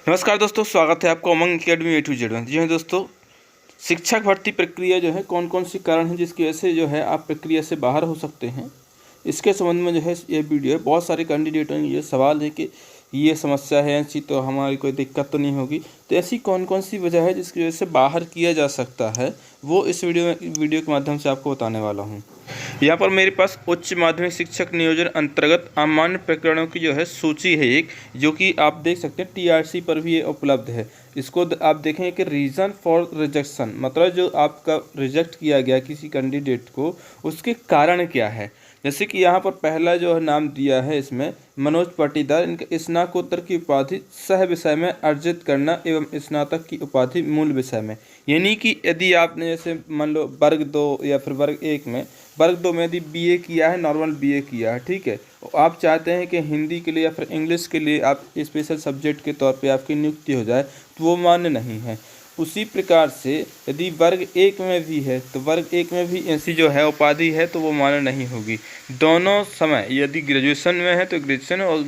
नमस्कार दोस्तों, स्वागत है आपका उमंग अकेडमी A to Z में। जी हाँ दोस्तों, शिक्षक भर्ती प्रक्रिया जो है कौन कौन सी कारण है जिसकी वजह से जो है आप प्रक्रिया से बाहर हो सकते हैं, इसके संबंध में जो है ये वीडियो है। बहुत सारे कैंडिडेटों ने ये सवाल है कि ये समस्या है ऐसी, तो हमारी कोई दिक्कत तो नहीं होगी। तो ऐसी कौन कौन सी वजह है जिसकी वजह से बाहर किया जा सकता है, वो इस वीडियो के माध्यम से आपको बताने वाला हूँ। यहाँ पर मेरे पास उच्च माध्यमिक शिक्षक नियोजन अंतर्गत अमान्य प्रकरणों की जो है सूची है एक, जो कि आप देख सकते हैं TRC पर भी ये उपलब्ध है। इसको आप देखेंगे कि रीज़न फॉर रिजेक्शन, मतलब जो आपका रिजेक्ट किया गया किसी कैंडिडेट को, उसके कारण क्या है। जैसे कि यहाँ पर पहला जो है नाम दिया है इसमें मनोज पाटीदार, इनका स्नातकोत्तर की उपाधि सह विषय में अर्जित करना एवं स्नातक की उपाधि मूल विषय में। यानी कि यदि आपने जैसे मान लो वर्ग 2 या फिर वर्ग 1 में, वर्ग 2 में यदि BA किया है, नॉर्मल BA किया है, ठीक है, आप चाहते हैं कि हिंदी के लिए या फिर इंग्लिश के लिए आप स्पेशल सब्जेक्ट के तौर पे आपकी नियुक्ति हो जाए, तो वो मान्य नहीं है। उसी प्रकार से यदि वर्ग 1 में भी है तो वर्ग 1 में भी ऐसी जो है उपाधि है तो वो मान्य नहीं होगी। दोनों समय, यदि ग्रेजुएशन में है तो ग्रेजुएशन और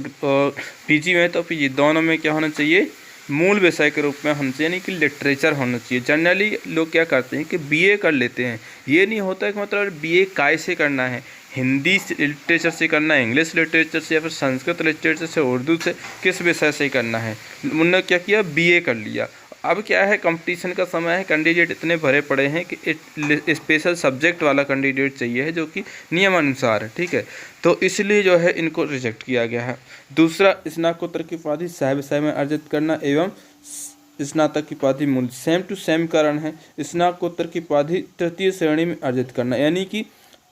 PG में है तो PG, दोनों में क्या होना चाहिए, मूल विषय के रूप में होना चाहिए, यानी कि लिटरेचर होना चाहिए। जनरली लोग क्या करते हैं कि BA कर लेते हैं, ये नहीं होता है कि मतलब BA काय से करना है, हिंदी लिटरेचर से करना है, इंग्लिश लिटरेचर से, या फिर संस्कृत लिटरेचर से, उर्दू से, किस विषय से करना है। उन्होंने क्या किया, BA कर लिया। अब क्या है, कंपटीशन का समय है, कैंडिडेट इतने भरे पड़े हैं कि स्पेशल सब्जेक्ट वाला कैंडिडेट चाहिए है जो कि नियमानुसार है, ठीक है। तो इसलिए जो है इनको रिजेक्ट किया गया है। दूसरा, स्नातकोत्तर की उपाधि सह विषय में अर्जित करना एवं स्नातक की उपाधि मूल, सेम टू सेम कारण है। स्नातकोत्तर की उपाधि तृतीय श्रेणी में अर्जित करना, यानी कि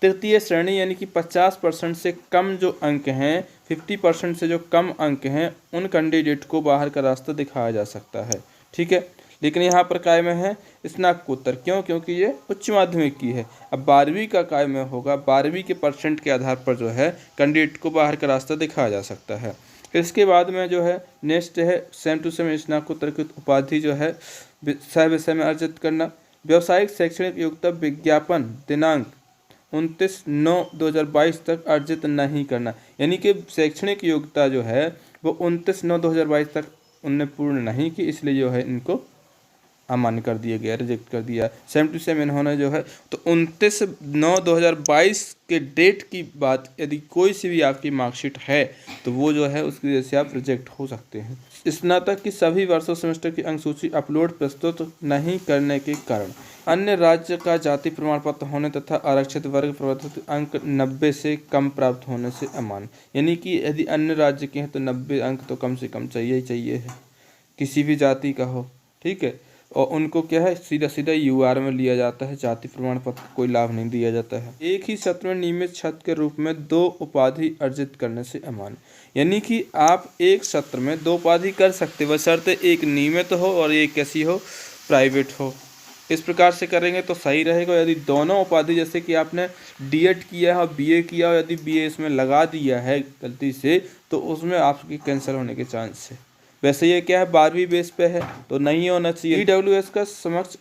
तृतीय श्रेणी, यानी कि 50% से कम जो अंक हैं, 50% से जो कम अंक हैं, उन कैंडिडेट को बाहर का रास्ता दिखाया जा सकता है, ठीक है। लेकिन यहाँ पर काय में है स्नातकोत्तर, क्यों, क्योंकि ये उच्च माध्यमिक की है। अब 12वीं का काय में होगा, 12वीं के परसेंट के आधार पर जो है कैंडिडेट को बाहर का रास्ता दिखाया जा सकता है। इसके बाद में जो है नेक्स्ट है सेम टू सेम स्नातकोत्तर की उपाधि जो है सह विषय में अर्जित करना। व्यावसायिक शैक्षणिक योग्यता विज्ञापन दिनांक 29/9/2022 तक अर्जित नहीं करना, यानी कि शैक्षणिक योग्यता जो है वो 29/9/2022 तक उनने पूर्ण नहीं की, इसलिए जो है इनको अमान्य कर दिया गया, रिजेक्ट कर दिया। सेम टू सेम इन्होंने जो है तो 29/9/2022 के डेट की बात, यदि कोई सी भी आपकी मार्कशीट है तो वो जो है उसकी वजह से आप रिजेक्ट हो सकते हैं। स्नातक की सभी वर्षों सेमेस्टर की अंक सूची अपलोड प्रस्तुत नहीं करने के कारण, अन्य राज्य का जाति प्रमाण पत्र होने तथा आरक्षित वर्ग प्रवर्तित अंक 90 से कम प्राप्त होने से अमान्य। यानी कि यदि अन्य राज्य के हैं तो 90 अंक तो कम से कम चाहिए ही चाहिए है, किसी भी जाति का हो, ठीक है। और उनको क्या है, सीधा सीधा UR में लिया जाता है, जाति प्रमाण पत्र कोई लाभ नहीं दिया जाता है। एक ही सत्र में नियमित छात्र के रूप में 2 उपाधि अर्जित करने से अमान्य, यानी कि आप एक सत्र में 2 उपाधि कर सकते, बशर्ते एक नियमित हो और एक कैसी हो, प्राइवेट हो। इस प्रकार से करेंगे तो सही रहेगा। यदि दोनों उपाधि, जैसे कि आपने D.Ed किया है और BA किया और यदि BA इसमें लगा दिया है गलती से, तो उसमें आपकी कैंसिल होने के चांस है। वैसे ये क्या है, 12वीं बेस पे है तो नहीं होना चाहिए। EWS का समक्ष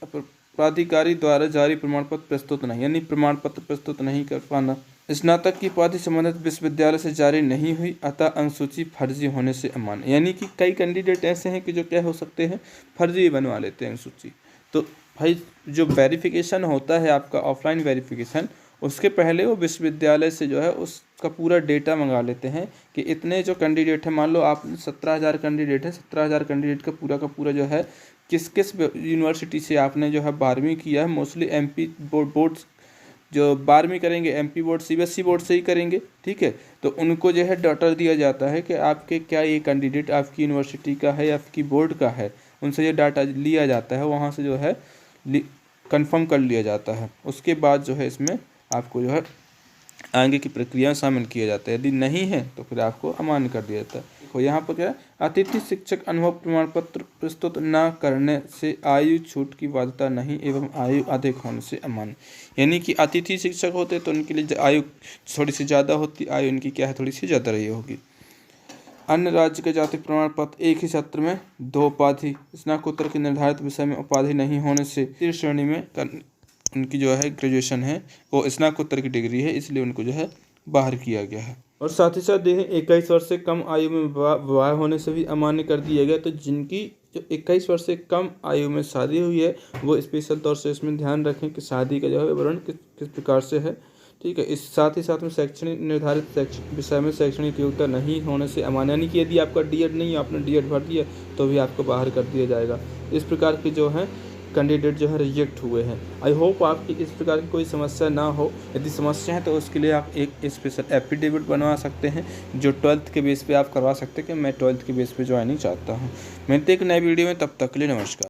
प्राधिकारी द्वारा जारी प्रमाण पत्र प्रस्तुत नहीं, यानी प्रमाण पत्र प्रस्तुत नहीं कर पाना। स्नातक की उपाधि संबंधित विश्वविद्यालय से जारी नहीं हुई, अतः अंक सूची फर्जी होने से अमान्य। यानी कि कई कैंडिडेट ऐसे हैं कि जो क्या हो सकते हैं, फर्जी बनवा लेते हैं अंक सूची। तो भाई जो वेरिफिकेशन होता है आपका ऑफलाइन वेरिफिकेशन, उसके पहले वो विश्वविद्यालय से जो है उसका पूरा डेटा मंगा लेते हैं कि इतने जो कैंडिडेट हैं, मान लो आप 17,000 कैंडिडेट हैं, 17,000 कैंडिडेट का पूरा जो है किस किस यूनिवर्सिटी से आपने जो है 12वीं किया है। मोस्टली MP बोर्ड्स जो 12वीं करेंगे MP बोर्ड CBSE बोर्ड से ही करेंगे, ठीक है। तो उनको जो है डाटा दिया जाता है कि आपके क्या ये कैंडिडेट आपकी यूनिवर्सिटी का है या आपकी बोर्ड का है, उनसे ये डाटा लिया जाता है, वहाँ से जो है कंफर्म कर लिया जाता है। उसके बाद जो है इसमें आपको जो है आगे की प्रक्रिया शामिल किया जाता है। यदि नहीं है तो फिर आपको अमान्य कर दिया जाता है। देखो यहाँ पर क्या है, अतिथि शिक्षक अनुभव प्रमाण पत्र प्रस्तुत न करने से आयु छूट की बाध्यता नहीं एवं आयु अधिक होने से अमान्य। यानी कि अतिथि शिक्षक होते तो उनके लिए आयु थोड़ी सी ज़्यादा होती, आयु उनकी क्या है, थोड़ी सी ज़्यादा रही होगी। अन्य राज्य के जाति प्रमाण पत्र एक ही सत्र में 2 उपाधि, स्नातकोत्तर के निर्धारित विषय में उपाधि नहीं होने से तृतीय श्रेणी में उनकी जो है ग्रेजुएशन है वो स्नातकोत्तर की डिग्री है, इसलिए उनको जो है बाहर किया गया है। और साथ ही साथ देखें 21 वर्ष से कम आयु में विवाह होने से भी अमान्य कर दिया गया। तो जिनकी जो 21 वर्ष से कम आयु में शादी हुई है वो स्पेशल तौर से इसमें ध्यान रखें कि शादी का जो है विवरण किस प्रकार से है। ठीक है, इस साथ ही साथ में शैक्षणिक निर्धारित शैक्षिक विषय में शैक्षणिक योग्यता नहीं होने से अमान्य, यानी कि यदि आपका डीएड नहीं है, आपने डीएड भर दिया तो भी आपको बाहर कर दिया जाएगा। इस प्रकार की जो है कैंडिडेट जो है रिजेक्ट हुए हैं। आई होप आपकी इस प्रकार की कोई समस्या ना हो। यदि समस्या है तो उसके लिए आप एक स्पेशल एफिडेविट बनवा सकते हैं जो 12th के बेस पे आप करवा सकते हैं कि मैं 12th के बेस पे ज्वाइनिंग चाहता हूँ। मिलते हैं एक नए वीडियो में, तब तक के लिए नमस्कार।